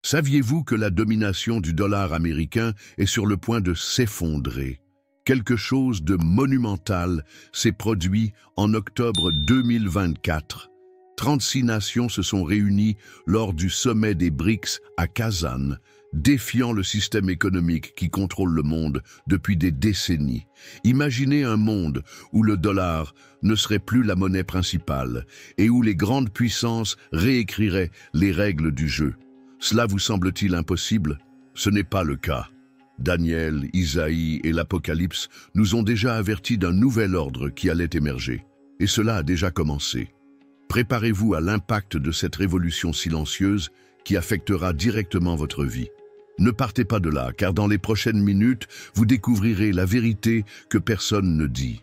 Saviez-vous que la domination du dollar américain est sur le point de s'effondrer? Quelque chose de monumental s'est produit en octobre 2024. 36 nations se sont réunies lors du sommet des BRICS à Kazan, défiant le système économique qui contrôle le monde depuis des décennies. Imaginez un monde où le dollar ne serait plus la monnaie principale et où les grandes puissances réécriraient les règles du jeu. Cela vous semble-t-il impossible? Ce n'est pas le cas. Daniel, Isaïe et l'Apocalypse nous ont déjà avertis d'un nouvel ordre qui allait émerger. Et cela a déjà commencé. Préparez-vous à l'impact de cette révolution silencieuse qui affectera directement votre vie. Ne partez pas de là, car dans les prochaines minutes, vous découvrirez la vérité que personne ne dit.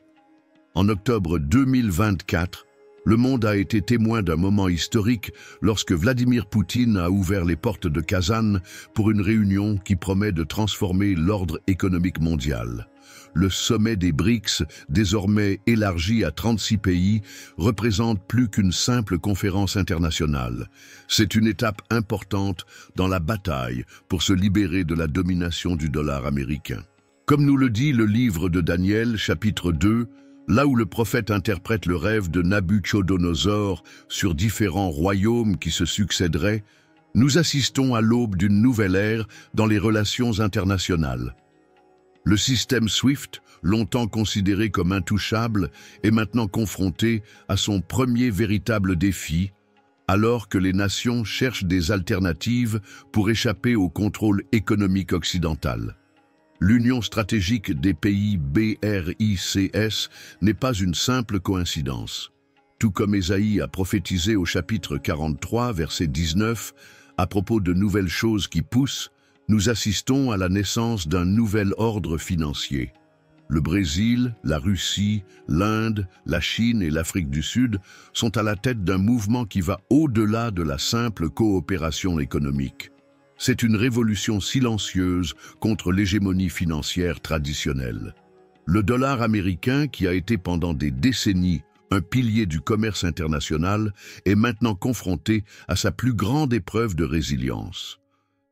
En octobre 2024, le monde a été témoin d'un moment historique lorsque Vladimir Poutine a ouvert les portes de Kazan pour une réunion qui promet de transformer l'ordre économique mondial. Le sommet des BRICS, désormais élargi à 36 pays, représente plus qu'une simple conférence internationale. C'est une étape importante dans la bataille pour se libérer de la domination du dollar américain. Comme nous le dit le livre de Daniel, chapitre 2, là où le prophète interprète le rêve de Nabuchodonosor sur différents royaumes qui se succéderaient, nous assistons à l'aube d'une nouvelle ère dans les relations internationales. Le système SWIFT, longtemps considéré comme intouchable, est maintenant confronté à son premier véritable défi, alors que les nations cherchent des alternatives pour échapper au contrôle économique occidental. L'union stratégique des pays BRICS n'est pas une simple coïncidence. Tout comme Ésaïe a prophétisé au chapitre 43, verset 19, à propos de nouvelles choses qui poussent, nous assistons à la naissance d'un nouvel ordre financier. Le Brésil, la Russie, l'Inde, la Chine et l'Afrique du Sud sont à la tête d'un mouvement qui va au-delà de la simple coopération économique. C'est une révolution silencieuse contre l'hégémonie financière traditionnelle. Le dollar américain, qui a été pendant des décennies un pilier du commerce international, est maintenant confronté à sa plus grande épreuve de résilience.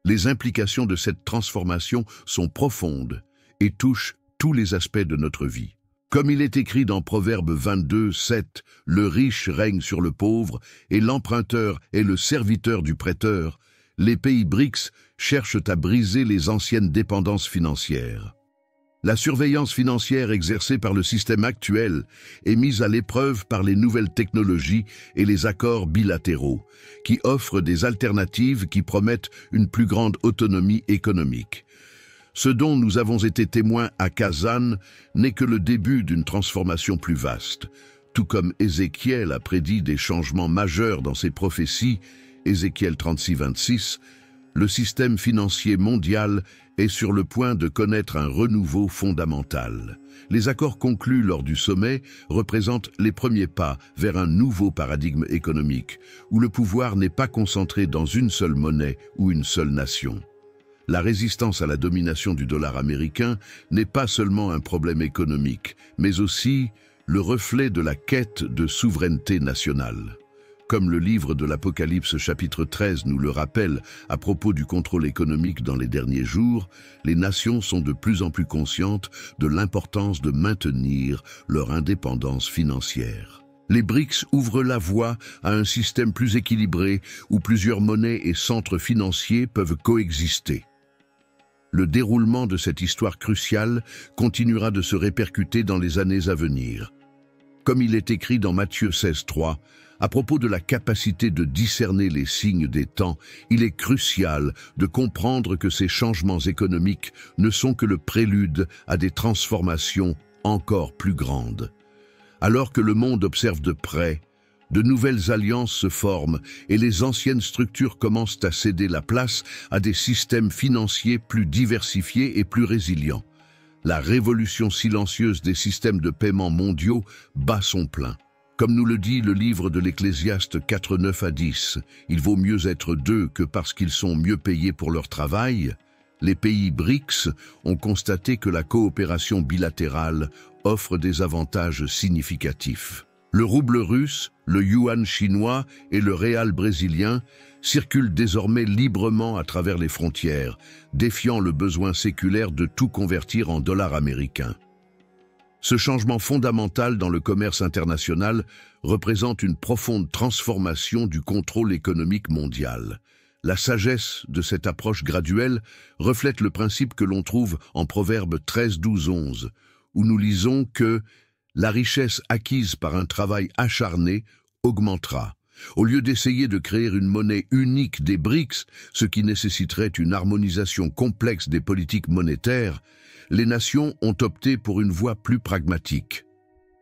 Les implications de cette transformation sont profondes et touchent tous les aspects de notre vie. Comme il est écrit dans Proverbe 22, 7, « Le riche règne sur le pauvre et l'emprunteur est le serviteur du prêteur », les pays BRICS cherchent à briser les anciennes dépendances financières. La surveillance financière exercée par le système actuel est mise à l'épreuve par les nouvelles technologies et les accords bilatéraux, qui offrent des alternatives qui promettent une plus grande autonomie économique. Ce dont nous avons été témoins à Kazan n'est que le début d'une transformation plus vaste. Tout comme Ézéchiel a prédit des changements majeurs dans ses prophéties, Ézéchiel 36, 26, le système financier mondial est sur le point de connaître un renouveau fondamental. Les accords conclus lors du sommet représentent les premiers pas vers un nouveau paradigme économique, où le pouvoir n'est pas concentré dans une seule monnaie ou une seule nation. La résistance à la domination du dollar américain n'est pas seulement un problème économique, mais aussi le reflet de la quête de souveraineté nationale. Comme le livre de l'Apocalypse chapitre 13 nous le rappelle à propos du contrôle économique dans les derniers jours, les nations sont de plus en plus conscientes de l'importance de maintenir leur indépendance financière. Les BRICS ouvrent la voie à un système plus équilibré où plusieurs monnaies et centres financiers peuvent coexister. Le déroulement de cette histoire cruciale continuera de se répercuter dans les années à venir. Comme il est écrit dans Matthieu 16, 3, à propos de la capacité de discerner les signes des temps, il est crucial de comprendre que ces changements économiques ne sont que le prélude à des transformations encore plus grandes. Alors que le monde observe de près, de nouvelles alliances se forment et les anciennes structures commencent à céder la place à des systèmes financiers plus diversifiés et plus résilients. La révolution silencieuse des systèmes de paiement mondiaux bat son plein. Comme nous le dit le livre de l'Ecclésiaste 4, 9 à 10, il vaut mieux être deux que parce qu'ils sont mieux payés pour leur travail. Les pays BRICS ont constaté que la coopération bilatérale offre des avantages significatifs. Le rouble russe, le yuan chinois et le réal brésilien circulent désormais librement à travers les frontières, défiant le besoin séculaire de tout convertir en dollars américains. Ce changement fondamental dans le commerce international représente une profonde transformation du contrôle économique mondial. La sagesse de cette approche graduelle reflète le principe que l'on trouve en Proverbe 13-12-11, où nous lisons que « la richesse acquise par un travail acharné augmentera ». Au lieu d'essayer de créer une monnaie unique des BRICS, ce qui nécessiterait une harmonisation complexe des politiques monétaires, les nations ont opté pour une voie plus pragmatique.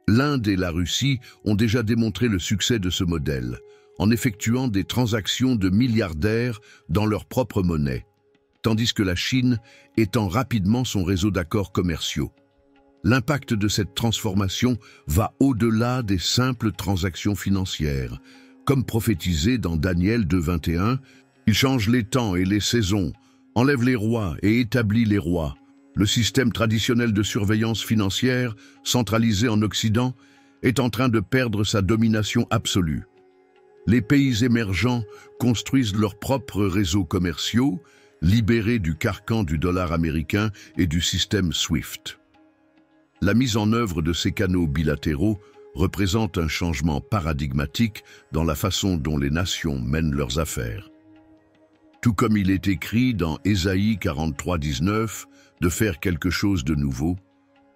L'Inde et la Russie ont déjà démontré le succès de ce modèle, en effectuant des transactions de milliardaires dans leur propre monnaie, tandis que la Chine étend rapidement son réseau d'accords commerciaux. L'impact de cette transformation va au-delà des simples transactions financières. Comme prophétisé dans Daniel 2:21, il change les temps et les saisons, enlève les rois et établit les rois. Le système traditionnel de surveillance financière, centralisé en Occident, est en train de perdre sa domination absolue. Les pays émergents construisent leurs propres réseaux commerciaux, libérés du carcan du dollar américain et du système SWIFT. La mise en œuvre de ces canaux bilatéraux représente un changement paradigmatique dans la façon dont les nations mènent leurs affaires. Tout comme il est écrit dans Ésaïe 43:19, de faire quelque chose de nouveau,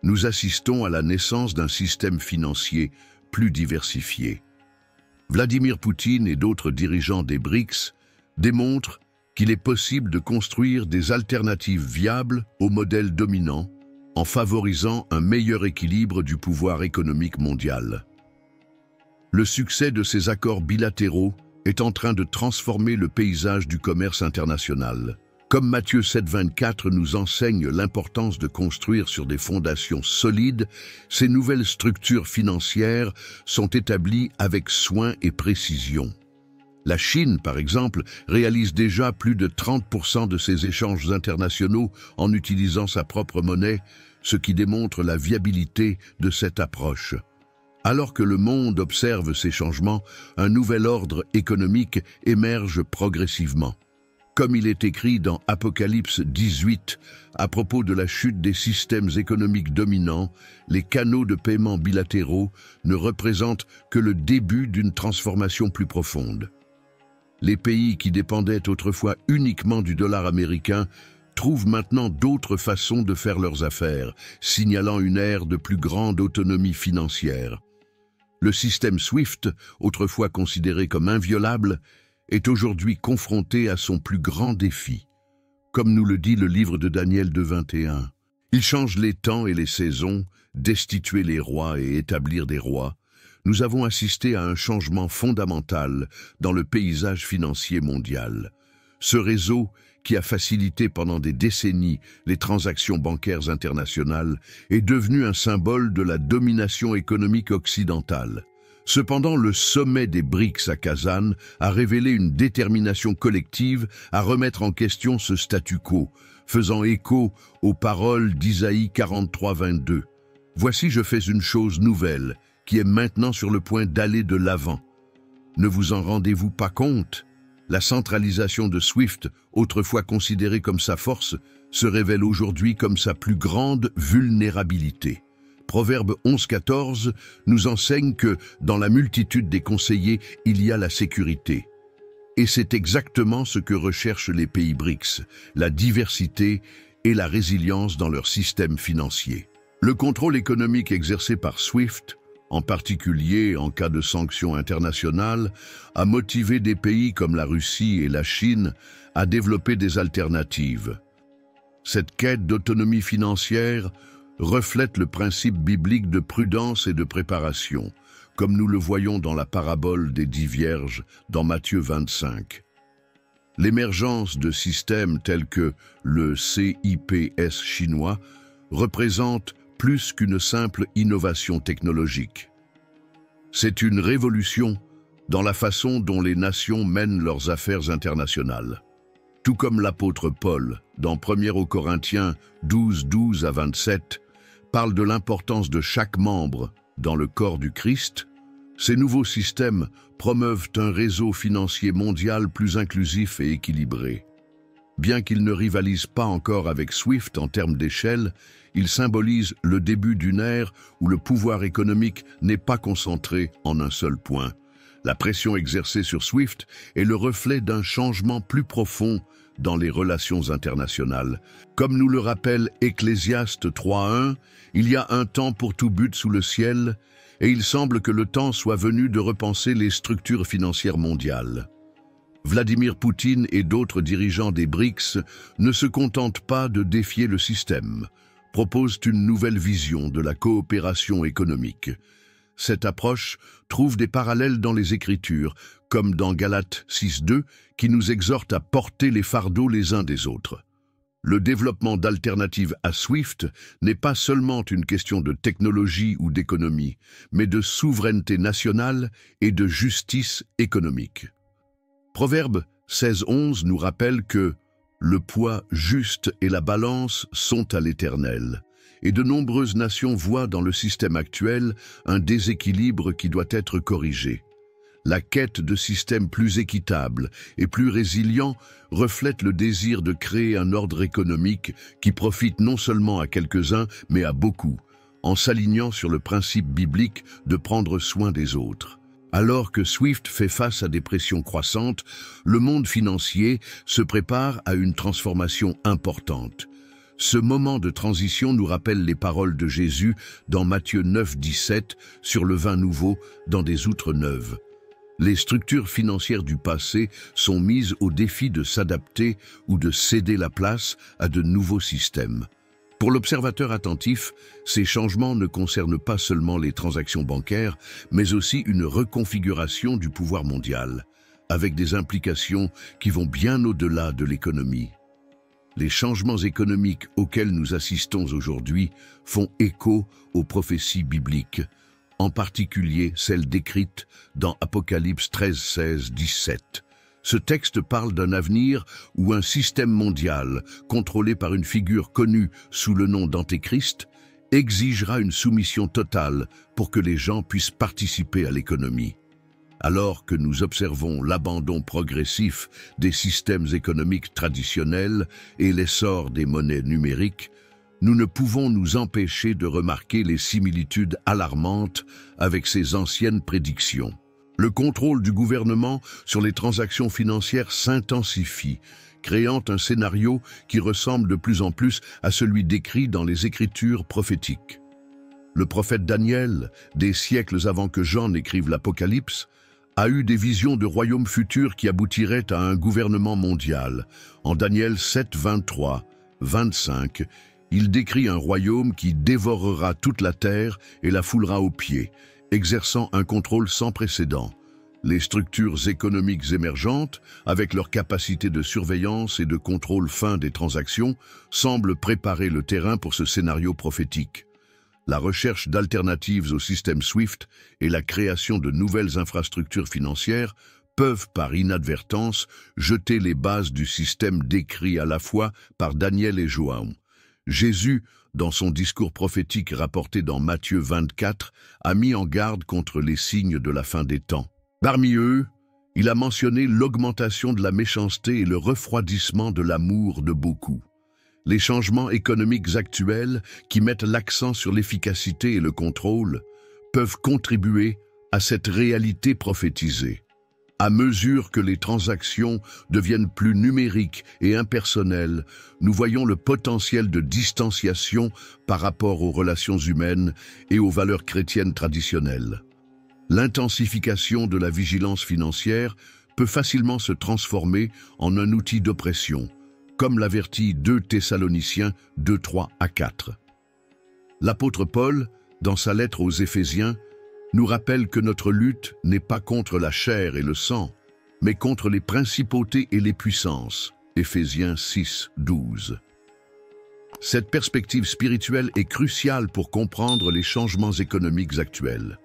nous assistons à la naissance d'un système financier plus diversifié. Vladimir Poutine et d'autres dirigeants des BRICS démontrent qu'il est possible de construire des alternatives viables au modèle dominant en favorisant un meilleur équilibre du pouvoir économique mondial. Le succès de ces accords bilatéraux est en train de transformer le paysage du commerce international. Comme Matthieu 7:24 nous enseigne l'importance de construire sur des fondations solides, ces nouvelles structures financières sont établies avec soin et précision. La Chine, par exemple, réalise déjà plus de 30% de ses échanges internationaux en utilisant sa propre monnaie, ce qui démontre la viabilité de cette approche. Alors que le monde observe ces changements, un nouvel ordre économique émerge progressivement. Comme il est écrit dans Apocalypse 18, à propos de la chute des systèmes économiques dominants, les canaux de paiement bilatéraux ne représentent que le début d'une transformation plus profonde. Les pays qui dépendaient autrefois uniquement du dollar américain trouvent maintenant d'autres façons de faire leurs affaires, signalant une ère de plus grande autonomie financière. Le système SWIFT, autrefois considéré comme inviolable, est aujourd'hui confronté à son plus grand défi. Comme nous le dit le livre de Daniel 2:21, il change les temps et les saisons, destituer les rois et établir des rois. Nous avons assisté à un changement fondamental dans le paysage financier mondial. Ce réseau, qui a facilité pendant des décennies les transactions bancaires internationales, est devenu un symbole de la domination économique occidentale. Cependant, le sommet des BRICS à Kazan a révélé une détermination collective à remettre en question ce statu quo, faisant écho aux paroles d'Isaïe 43:22. « Voici, je fais une chose nouvelle, qui est maintenant sur le point d'aller de l'avant. Ne vous en rendez-vous pas compte ? La centralisation de SWIFT, autrefois considérée comme sa force, se révèle aujourd'hui comme sa plus grande vulnérabilité. » Proverbe 11:14 nous enseigne que dans la multitude des conseillers, il y a la sécurité. Et c'est exactement ce que recherchent les pays BRICS, la diversité et la résilience dans leur système financier. Le contrôle économique exercé par SWIFT, en particulier en cas de sanctions internationales, a motivé des pays comme la Russie et la Chine à développer des alternatives. Cette quête d'autonomie financière reflète le principe biblique de prudence et de préparation, comme nous le voyons dans la parabole des 10 vierges dans Matthieu 25. L'émergence de systèmes tels que le CIPS chinois représente plus qu'une simple innovation technologique. C'est une révolution dans la façon dont les nations mènent leurs affaires internationales. Tout comme l'apôtre Paul, dans 1 Corinthiens 12, 12 à 27, parle de l'importance de chaque membre dans le corps du Christ, Ces nouveaux systèmes promeuvent un réseau financier mondial plus inclusif et équilibré. Bien qu'ils ne rivalisent pas encore avec SWIFT en termes d'échelle, ils symbolisent le début d'une ère où le pouvoir économique n'est pas concentré en un seul point. La pression exercée sur SWIFT est le reflet d'un changement plus profond dans les relations internationales. Comme nous le rappelle Ecclésiaste 3.1, il y a un temps pour tout but sous le ciel, et il semble que le temps soit venu de repenser les structures financières mondiales. Vladimir Poutine et d'autres dirigeants des BRICS ne se contentent pas de défier le système, proposent une nouvelle vision de la coopération économique. Cette approche trouve des parallèles dans les Écritures, comme dans Galates 6.2, qui nous exhorte à porter les fardeaux les uns des autres. Le développement d'alternatives à SWIFT n'est pas seulement une question de technologie ou d'économie, mais de souveraineté nationale et de justice économique. Proverbe 16.11 nous rappelle que le poids juste et la balance sont à l'Éternel, et de nombreuses nations voient dans le système actuel un déséquilibre qui doit être corrigé. La quête de systèmes plus équitables et plus résilients reflète le désir de créer un ordre économique qui profite non seulement à quelques-uns, mais à beaucoup, en s'alignant sur le principe biblique de prendre soin des autres. Alors que SWIFT fait face à des pressions croissantes, le monde financier se prépare à une transformation importante. Ce moment de transition nous rappelle les paroles de Jésus dans Matthieu 9.17 sur le vin nouveau dans des outres neuves. Les structures financières du passé sont mises au défi de s'adapter ou de céder la place à de nouveaux systèmes. Pour l'observateur attentif, ces changements ne concernent pas seulement les transactions bancaires, mais aussi une reconfiguration du pouvoir mondial, avec des implications qui vont bien au-delà de l'économie. Les changements économiques auxquels nous assistons aujourd'hui font écho aux prophéties bibliques, en particulier celles décrites dans Apocalypse 13.16-17. Ce texte parle d'un avenir où un système mondial, contrôlé par une figure connue sous le nom d'Antéchrist, exigera une soumission totale pour que les gens puissent participer à l'économie. Alors que nous observons l'abandon progressif des systèmes économiques traditionnels et l'essor des monnaies numériques, nous ne pouvons nous empêcher de remarquer les similitudes alarmantes avec ces anciennes prédictions. Le contrôle du gouvernement sur les transactions financières s'intensifie, créant un scénario qui ressemble de plus en plus à celui décrit dans les Écritures prophétiques. Le prophète Daniel, des siècles avant que Jean n'écrive l'Apocalypse, a eu des visions de royaumes futurs qui aboutiraient à un gouvernement mondial. En Daniel 7, 23, 25, il décrit un royaume qui dévorera toute la terre et la foulera aux pieds, exerçant un contrôle sans précédent. Les structures économiques émergentes, avec leur capacité de surveillance et de contrôle fin des transactions, semblent préparer le terrain pour ce scénario prophétique. La recherche d'alternatives au système SWIFT et la création de nouvelles infrastructures financières peuvent, par inadvertance, jeter les bases du système décrit à la fois par Daniel et João. Jésus, dans son discours prophétique rapporté dans Matthieu 24, a mis en garde contre les signes de la fin des temps. Parmi eux, il a mentionné l'augmentation de la méchanceté et le refroidissement de l'amour de beaucoup. Les changements économiques actuels, qui mettent l'accent sur l'efficacité et le contrôle, peuvent contribuer à cette réalité prophétisée. À mesure que les transactions deviennent plus numériques et impersonnelles, nous voyons le potentiel de distanciation par rapport aux relations humaines et aux valeurs chrétiennes traditionnelles. L'intensification de la vigilance financière peut facilement se transformer en un outil d'oppression, comme l'avertit 2 Thessaloniciens 2:3-4. L'apôtre Paul, dans sa lettre aux Éphésiens, nous rappelle que notre lutte n'est pas contre la chair et le sang, mais contre les principautés et les puissances. Éphésiens 6:12. Cette perspective spirituelle est cruciale pour comprendre les changements économiques actuels.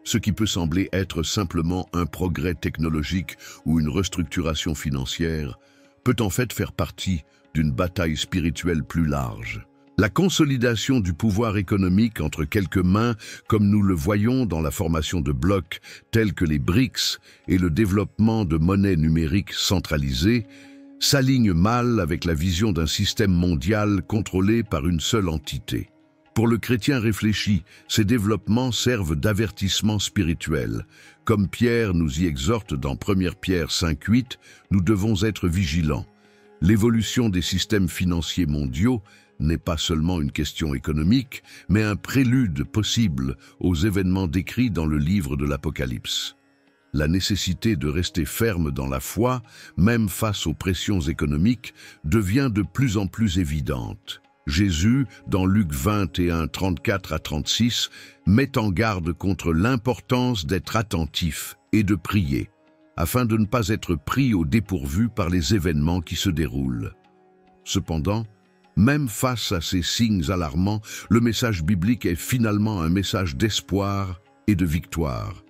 Ce qui peut sembler être simplement un progrès technologique ou une restructuration financière peut en fait faire partie d'une bataille spirituelle plus large. La consolidation du pouvoir économique entre quelques mains, comme nous le voyons dans la formation de blocs tels que les BRICS et le développement de monnaies numériques centralisées, s'aligne mal avec la vision d'un système mondial contrôlé par une seule entité. Pour le chrétien réfléchi, ces développements servent d'avertissement spirituel. Comme Pierre nous y exhorte dans 1 Pierre 5,8, nous devons être vigilants. L'évolution des systèmes financiers mondiaux n'est pas seulement une question économique, mais un prélude possible aux événements décrits dans le livre de l'Apocalypse. La nécessité de rester ferme dans la foi, même face aux pressions économiques, devient de plus en plus évidente. Jésus, dans Luc 21, 34 à 36, met en garde contre l'importance d'être attentif et de prier, afin de ne pas être pris au dépourvu par les événements qui se déroulent. Cependant, même face à ces signes alarmants, le message biblique est finalement un message d'espoir et de victoire.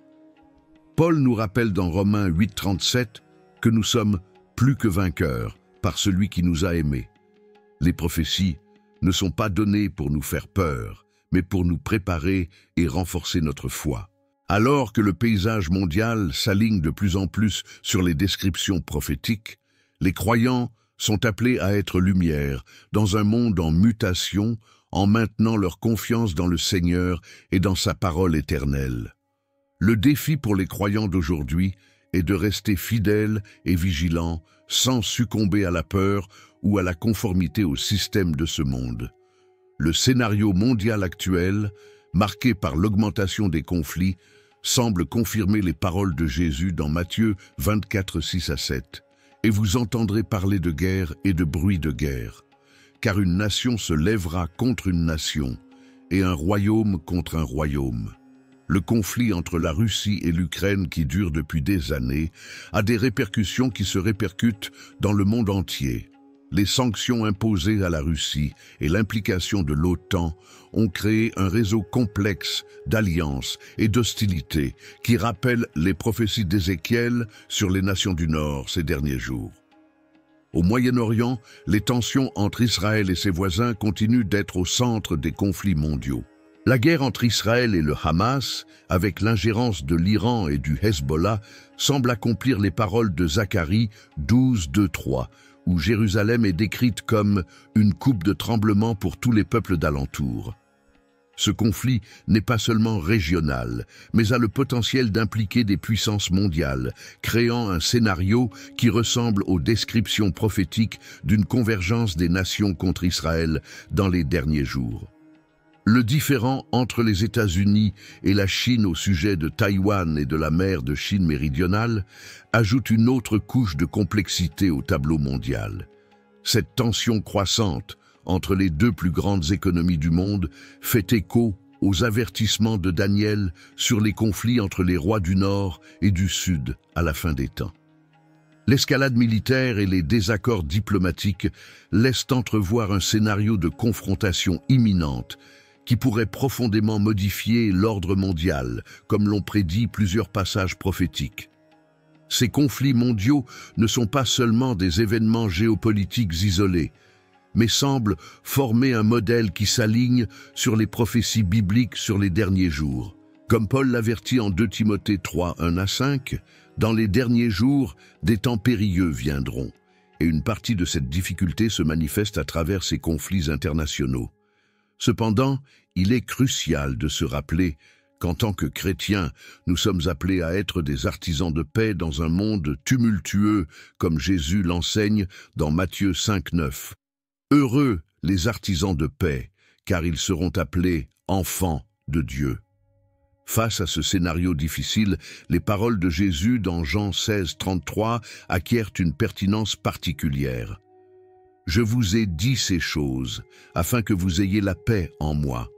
Paul nous rappelle dans Romains 8, 37 que nous sommes plus que vainqueurs par celui qui nous a aimés. Les prophéties ne sont pas données pour nous faire peur, mais pour nous préparer et renforcer notre foi. Alors que le paysage mondial s'aligne de plus en plus sur les descriptions prophétiques, les croyants sont appelés à être lumière dans un monde en mutation, en maintenant leur confiance dans le Seigneur et dans sa parole éternelle. Le défi pour les croyants d'aujourd'hui est de rester fidèles et vigilants sans succomber à la peur ou à la conformité au système de ce monde. Le scénario mondial actuel, marqué par l'augmentation des conflits, semble confirmer les paroles de Jésus dans Matthieu 24, 6 à 7. « Et vous entendrez parler de guerre et de bruit de guerre, car une nation se lèvera contre une nation, et un royaume contre un royaume. » Le conflit entre la Russie et l'Ukraine, qui dure depuis des années, a des répercussions qui se répercutent dans le monde entier. Les sanctions imposées à la Russie et l'implication de l'OTAN ont créé un réseau complexe d'alliances et d'hostilités qui rappelle les prophéties d'Ézéchiel sur les nations du Nord ces derniers jours. Au Moyen-Orient, les tensions entre Israël et ses voisins continuent d'être au centre des conflits mondiaux. La guerre entre Israël et le Hamas, avec l'ingérence de l'Iran et du Hezbollah, semble accomplir les paroles de Zacharie 12, 2, 3, où Jérusalem est décrite comme une coupe de tremblement pour tous les peuples d'alentour. Ce conflit n'est pas seulement régional, mais a le potentiel d'impliquer des puissances mondiales, créant un scénario qui ressemble aux descriptions prophétiques d'une convergence des nations contre Israël dans les derniers jours. Le différend entre les États-Unis et la Chine au sujet de Taïwan et de la mer de Chine méridionale ajoute une autre couche de complexité au tableau mondial. Cette tension croissante entre les deux plus grandes économies du monde fait écho aux avertissements de Daniel sur les conflits entre les rois du Nord et du Sud à la fin des temps. L'escalade militaire et les désaccords diplomatiques laissent entrevoir un scénario de confrontation imminente qui pourrait profondément modifier l'ordre mondial, comme l'ont prédit plusieurs passages prophétiques. Ces conflits mondiaux ne sont pas seulement des événements géopolitiques isolés, mais semblent former un modèle qui s'aligne sur les prophéties bibliques sur les derniers jours. Comme Paul l'avertit en 2 Timothée 3, 1 à 5, « Dans les derniers jours, des temps périlleux viendront, et une partie de cette difficulté se manifeste à travers ces conflits internationaux. Cependant, il est crucial de se rappeler qu'en tant que chrétiens, nous sommes appelés à être des artisans de paix dans un monde tumultueux, comme Jésus l'enseigne dans Matthieu 5, 9. Heureux les artisans de paix, car ils seront appelés enfants de Dieu. Face à ce scénario difficile, les paroles de Jésus dans Jean 16, 33 acquièrent une pertinence particulière. « Je vous ai dit ces choses, afin que vous ayez la paix en moi.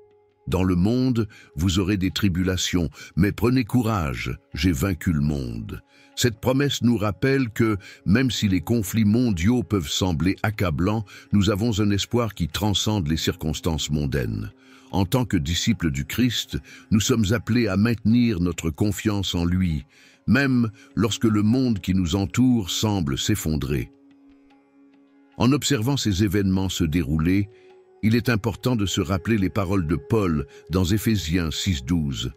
Dans le monde, vous aurez des tribulations, mais prenez courage, j'ai vaincu le monde. » Cette promesse nous rappelle que, même si les conflits mondiaux peuvent sembler accablants, nous avons un espoir qui transcende les circonstances mondaines. En tant que disciples du Christ, nous sommes appelés à maintenir notre confiance en lui, même lorsque le monde qui nous entoure semble s'effondrer. En observant ces événements se dérouler, il est important de se rappeler les paroles de Paul dans Éphésiens 6:12.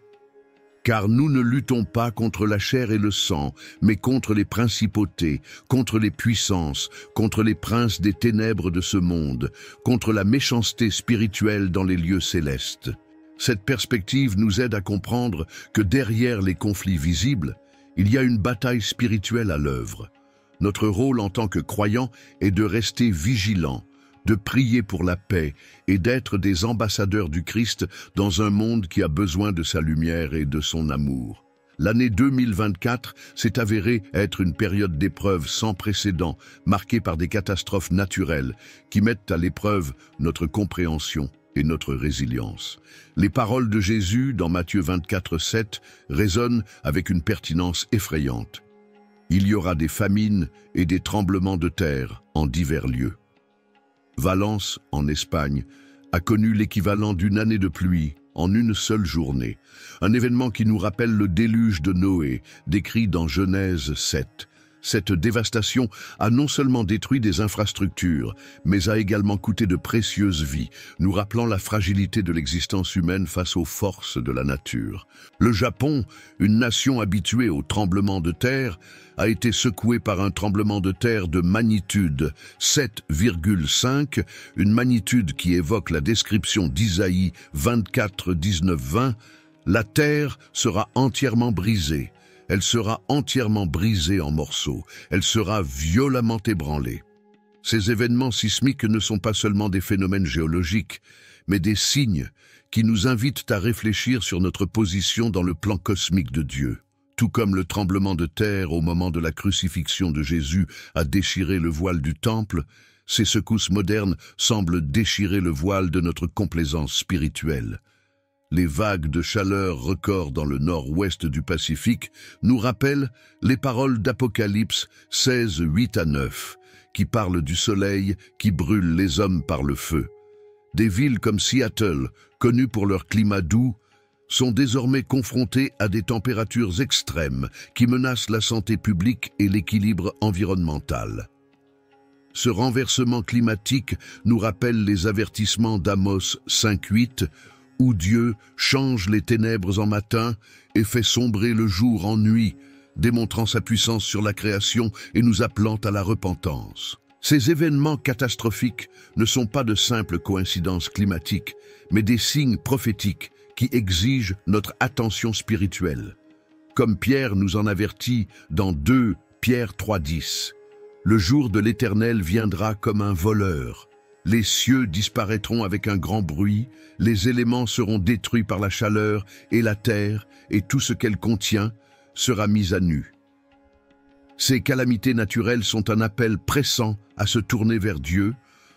Car nous ne luttons pas contre la chair et le sang, mais contre les principautés, contre les puissances, contre les princes des ténèbres de ce monde, contre la méchanceté spirituelle dans les lieux célestes. Cette perspective nous aide à comprendre que derrière les conflits visibles, il y a une bataille spirituelle à l'œuvre. Notre rôle en tant que croyants est de rester vigilants, de prier pour la paix et d'être des ambassadeurs du Christ dans un monde qui a besoin de sa lumière et de son amour. L'année 2024 s'est avérée être une période d'épreuves sans précédent, marquée par des catastrophes naturelles qui mettent à l'épreuve notre compréhension et notre résilience. Les paroles de Jésus dans Matthieu 24:7 résonnent avec une pertinence effrayante. Il y aura des famines et des tremblements de terre en divers lieux. Valence, en Espagne, a connu l'équivalent d'une année de pluie en une seule journée. Un événement qui nous rappelle le déluge de Noé, décrit dans Genèse 7. Cette dévastation a non seulement détruit des infrastructures, mais a également coûté de précieuses vies, nous rappelant la fragilité de l'existence humaine face aux forces de la nature. Le Japon, une nation habituée aux tremblements de terre, a été secoué par un tremblement de terre de magnitude 7,5, une magnitude qui évoque la description d'Isaïe 24:19-20. La terre sera entièrement brisée. Elle sera entièrement brisée en morceaux. Elle sera violemment ébranlée. Ces événements sismiques ne sont pas seulement des phénomènes géologiques, mais des signes qui nous invitent à réfléchir sur notre position dans le plan cosmique de Dieu. Tout comme le tremblement de terre au moment de la crucifixion de Jésus a déchiré le voile du temple, ces secousses modernes semblent déchirer le voile de notre complaisance spirituelle. Les vagues de chaleur records dans le nord-ouest du Pacifique nous rappellent les paroles d'Apocalypse 16:8-9, qui parlent du soleil qui brûle les hommes par le feu. Des villes comme Seattle, connues pour leur climat doux, sont désormais confrontées à des températures extrêmes qui menacent la santé publique et l'équilibre environnemental. Ce renversement climatique nous rappelle les avertissements d'Amos 5:8, où Dieu change les ténèbres en matin et fait sombrer le jour en nuit, démontrant sa puissance sur la création et nous appelant à la repentance. Ces événements catastrophiques ne sont pas de simples coïncidences climatiques, mais des signes prophétiques qui exigent notre attention spirituelle. Comme Pierre nous en avertit dans 2 Pierre 3:10, « Le jour de l'Éternel viendra comme un voleur. Les cieux disparaîtront avec un grand bruit, les éléments seront détruits par la chaleur, et la terre, et tout ce qu'elle contient, sera mis à nu. » Ces calamités naturelles sont un appel pressant à se tourner vers Dieu,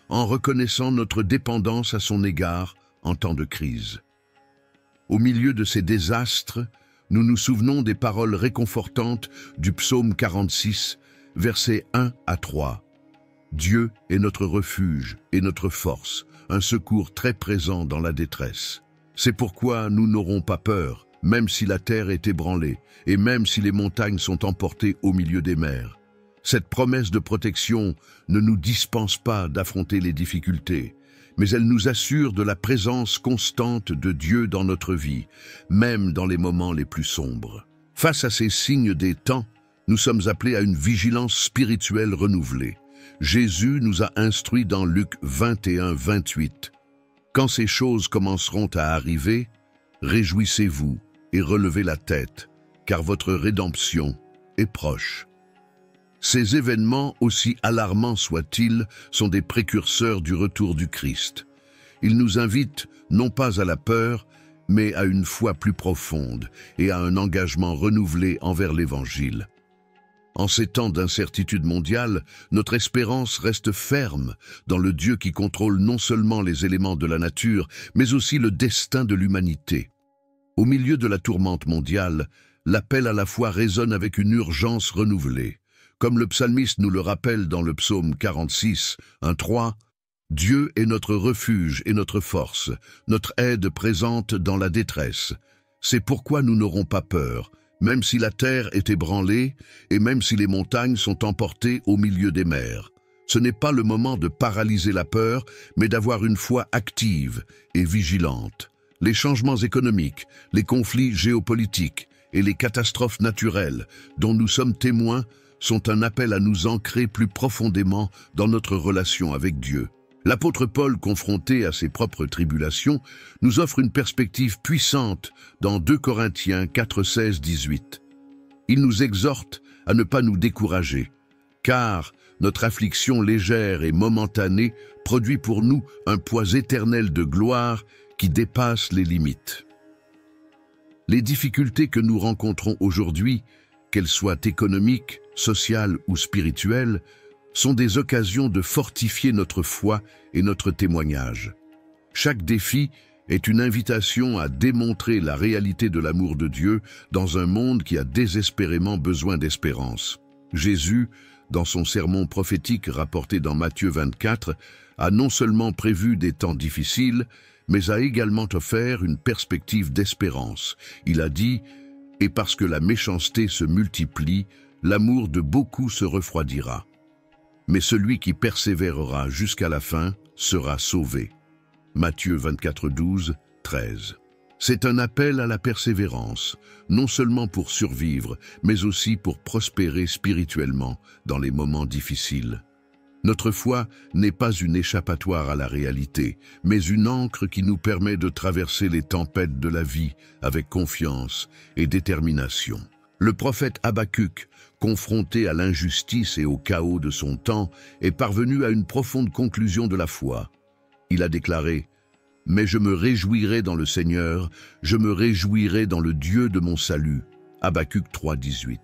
en reconnaissant notre dépendance à son égard en temps de crise. Au milieu de ces désastres, nous nous souvenons des paroles réconfortantes du psaume 46, versets 1-3. Dieu est notre refuge et notre force, un secours très présent dans la détresse. C'est pourquoi nous n'aurons pas peur, même si la terre est ébranlée, et même si les montagnes sont emportées au milieu des mers. Cette promesse de protection ne nous dispense pas d'affronter les difficultés, mais elle nous assure de la présence constante de Dieu dans notre vie, même dans les moments les plus sombres. Face à ces signes des temps, nous sommes appelés à une vigilance spirituelle renouvelée. Jésus nous a instruits dans Luc 21:28. « Quand ces choses commenceront à arriver, réjouissez-vous et relevez la tête, car votre rédemption est proche. » Ces événements, aussi alarmants soient-ils, sont des précurseurs du retour du Christ. Ils nous invitent non pas à la peur, mais à une foi plus profonde et à un engagement renouvelé envers l'Évangile. En ces temps d'incertitude mondiale, notre espérance reste ferme dans le Dieu qui contrôle non seulement les éléments de la nature, mais aussi le destin de l'humanité. Au milieu de la tourmente mondiale, l'appel à la foi résonne avec une urgence renouvelée. Comme le psalmiste nous le rappelle dans le psaume 46, 1-3, « Dieu est notre refuge et notre force, notre aide présente dans la détresse. C'est pourquoi nous n'aurons pas peur, même si la terre est ébranlée et même si les montagnes sont emportées au milieu des mers. Ce n'est pas le moment de paralyser la peur, mais d'avoir une foi active et vigilante. Les changements économiques, les conflits géopolitiques et les catastrophes naturelles dont nous sommes témoins sont un appel à nous ancrer plus profondément dans notre relation avec Dieu. L'apôtre Paul, confronté à ses propres tribulations, nous offre une perspective puissante dans 2 Corinthiens 4, 16, 18. Il nous exhorte à ne pas nous décourager, car notre affliction légère et momentanée produit pour nous un poids éternel de gloire qui dépasse les limites. Les difficultés que nous rencontrons aujourd'hui, qu'elles soient économiques, sociales ou spirituelles, sont des occasions de fortifier notre foi et notre témoignage. Chaque défi est une invitation à démontrer la réalité de l'amour de Dieu dans un monde qui a désespérément besoin d'espérance. Jésus, dans son sermon prophétique rapporté dans Matthieu 24, a non seulement prévu des temps difficiles, mais a également offert une perspective d'espérance. Il a dit « Et parce que la méchanceté se multiplie, l'amour de beaucoup se refroidira. Mais celui qui persévérera jusqu'à la fin sera sauvé. » Matthieu 24, 12, 13. C'est un appel à la persévérance, non seulement pour survivre, mais aussi pour prospérer spirituellement dans les moments difficiles. Notre foi n'est pas une échappatoire à la réalité, mais une ancre qui nous permet de traverser les tempêtes de la vie avec confiance et détermination. Le prophète Habakkuk, confronté à l'injustice et au chaos de son temps, est parvenu à une profonde conclusion de la foi. Il a déclaré « Mais je me réjouirai dans le Seigneur, je me réjouirai dans le Dieu de mon salut. » Habakkuk 3, 18.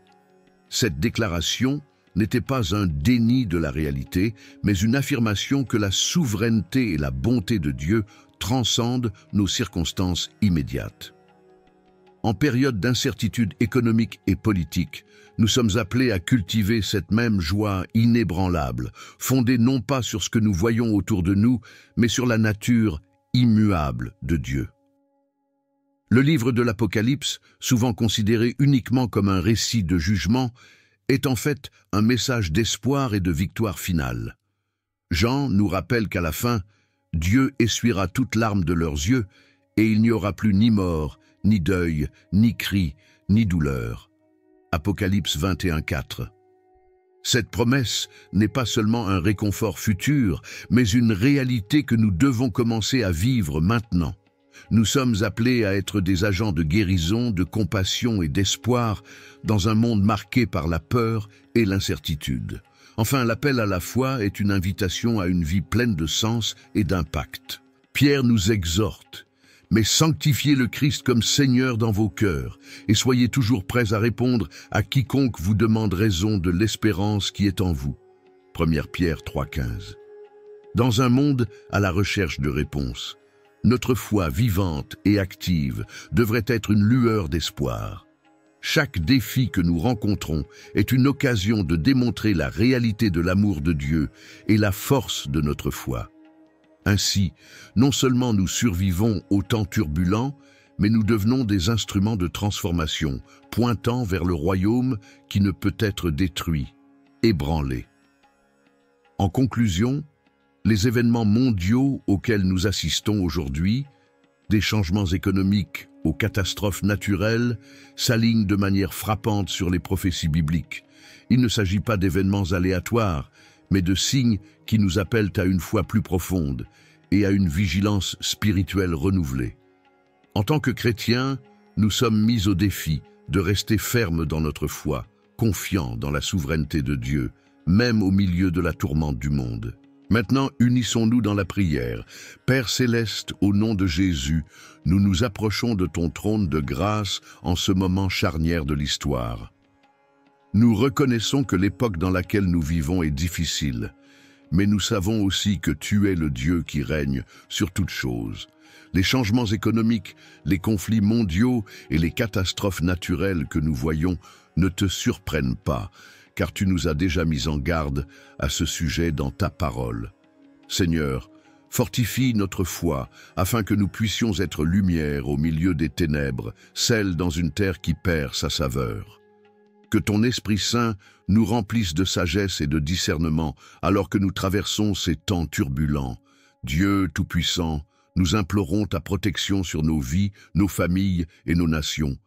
Cette déclaration n'était pas un déni de la réalité, mais une affirmation que la souveraineté et la bonté de Dieu transcendent nos circonstances immédiates. En période d'incertitude économique et politique, nous sommes appelés à cultiver cette même joie inébranlable, fondée non pas sur ce que nous voyons autour de nous, mais sur la nature immuable de Dieu. Le livre de l'Apocalypse, souvent considéré uniquement comme un récit de jugement, est en fait un message d'espoir et de victoire finale. Jean nous rappelle qu'à la fin, Dieu essuiera toute larme de leurs yeux et il n'y aura plus ni mort, ni deuil, ni cri, ni douleur. Apocalypse 21, 4. Cette promesse n'est pas seulement un réconfort futur, mais une réalité que nous devons commencer à vivre maintenant. Nous sommes appelés à être des agents de guérison, de compassion et d'espoir dans un monde marqué par la peur et l'incertitude. Enfin, l'appel à la foi est une invitation à une vie pleine de sens et d'impact. Pierre nous exhorte, mais sanctifiez le Christ comme Seigneur dans vos cœurs et soyez toujours prêts à répondre à quiconque vous demande raison de l'espérance qui est en vous. 1 Pierre 3, 15. Dans un monde à la recherche de réponses, notre foi vivante et active devrait être une lueur d'espoir. Chaque défi que nous rencontrons est une occasion de démontrer la réalité de l'amour de Dieu et la force de notre foi. Ainsi, non seulement nous survivons aux temps turbulents, mais nous devenons des instruments de transformation, pointant vers le royaume qui ne peut être détruit, ébranlé. En conclusion, les événements mondiaux auxquels nous assistons aujourd'hui, des changements économiques aux catastrophes naturelles, s'alignent de manière frappante sur les prophéties bibliques. Il ne s'agit pas d'événements aléatoires, mais de signes qui nous appellent à une foi plus profonde et à une vigilance spirituelle renouvelée. En tant que chrétiens, nous sommes mis au défi de rester fermes dans notre foi, confiants dans la souveraineté de Dieu, même au milieu de la tourmente du monde. Maintenant, unissons-nous dans la prière. Père céleste, au nom de Jésus, nous nous approchons de ton trône de grâce en ce moment charnière de l'histoire. Nous reconnaissons que l'époque dans laquelle nous vivons est difficile, mais nous savons aussi que tu es le Dieu qui règne sur toutes choses. Les changements économiques, les conflits mondiaux et les catastrophes naturelles que nous voyons ne te surprennent pas, car tu nous as déjà mis en garde à ce sujet dans ta parole. Seigneur, fortifie notre foi afin que nous puissions être lumière au milieu des ténèbres, celle dans une terre qui perd sa saveur. Que ton Esprit Saint nous remplisse de sagesse et de discernement alors que nous traversons ces temps turbulents. Dieu Tout-Puissant, nous implorons ta protection sur nos vies, nos familles et nos nations.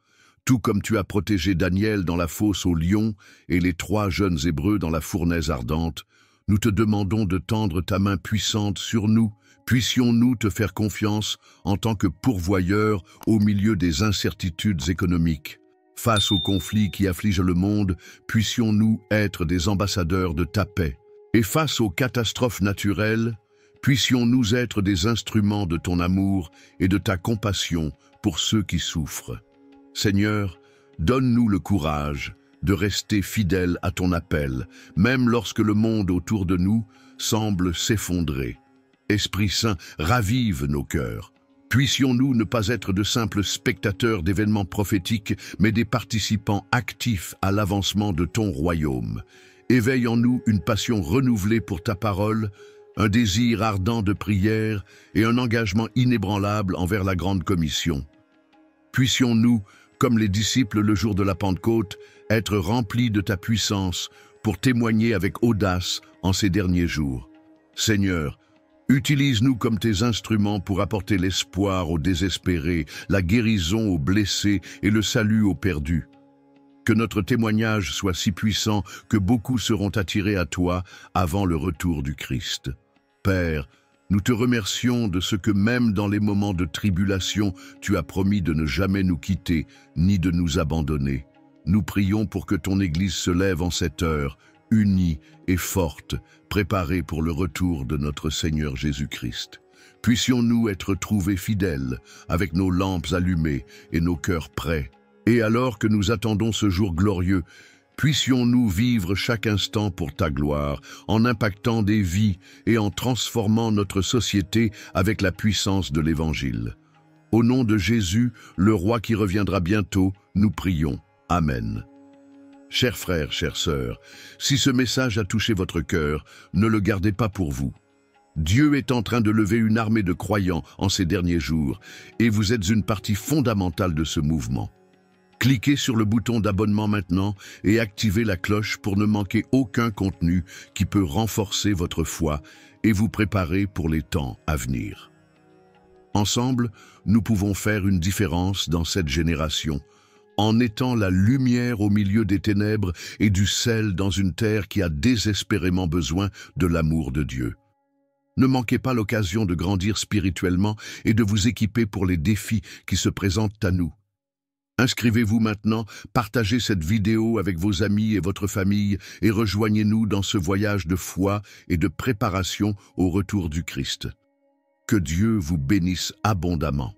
Tout comme tu as protégé Daniel dans la fosse aux lions et les 3 jeunes Hébreux dans la fournaise ardente, nous te demandons de tendre ta main puissante sur nous. Puissions-nous te faire confiance en tant que pourvoyeur au milieu des incertitudes économiques. Face aux conflits qui affligent le monde, puissions-nous être des ambassadeurs de ta paix. Et face aux catastrophes naturelles, puissions-nous être des instruments de ton amour et de ta compassion pour ceux qui souffrent. Seigneur, donne-nous le courage de rester fidèles à ton appel, même lorsque le monde autour de nous semble s'effondrer. Esprit Saint, ravive nos cœurs. Puissions-nous ne pas être de simples spectateurs d'événements prophétiques, mais des participants actifs à l'avancement de ton royaume. Éveille en nous une passion renouvelée pour ta parole, un désir ardent de prière et un engagement inébranlable envers la grande commission. Puissions-nous, comme les disciples le jour de la Pentecôte, être remplis de ta puissance pour témoigner avec audace en ces derniers jours. Seigneur, utilise-nous comme tes instruments pour apporter l'espoir aux désespérés, la guérison aux blessés et le salut aux perdus. Que notre témoignage soit si puissant que beaucoup seront attirés à toi avant le retour du Christ. Père, nous te remercions de ce que même dans les moments de tribulation, tu as promis de ne jamais nous quitter ni de nous abandonner. Nous prions pour que ton Église se lève en cette heure, unie et forte, préparée pour le retour de notre Seigneur Jésus-Christ. Puissions-nous être trouvés fidèles, avec nos lampes allumées et nos cœurs prêts. Et alors que nous attendons ce jour glorieux, puissions-nous vivre chaque instant pour ta gloire, en impactant des vies et en transformant notre société avec la puissance de l'Évangile. Au nom de Jésus, le Roi qui reviendra bientôt, nous prions. Amen. Chers frères, chères sœurs, si ce message a touché votre cœur, ne le gardez pas pour vous. Dieu est en train de lever une armée de croyants en ces derniers jours, et vous êtes une partie fondamentale de ce mouvement. Cliquez sur le bouton d'abonnement maintenant et activez la cloche pour ne manquer aucun contenu qui peut renforcer votre foi et vous préparer pour les temps à venir. Ensemble, nous pouvons faire une différence dans cette génération, en étant la lumière au milieu des ténèbres et du sel dans une terre qui a désespérément besoin de l'amour de Dieu. Ne manquez pas l'occasion de grandir spirituellement et de vous équiper pour les défis qui se présentent à nous. Inscrivez-vous maintenant, partagez cette vidéo avec vos amis et votre famille et rejoignez-nous dans ce voyage de foi et de préparation au retour du Christ. Que Dieu vous bénisse abondamment.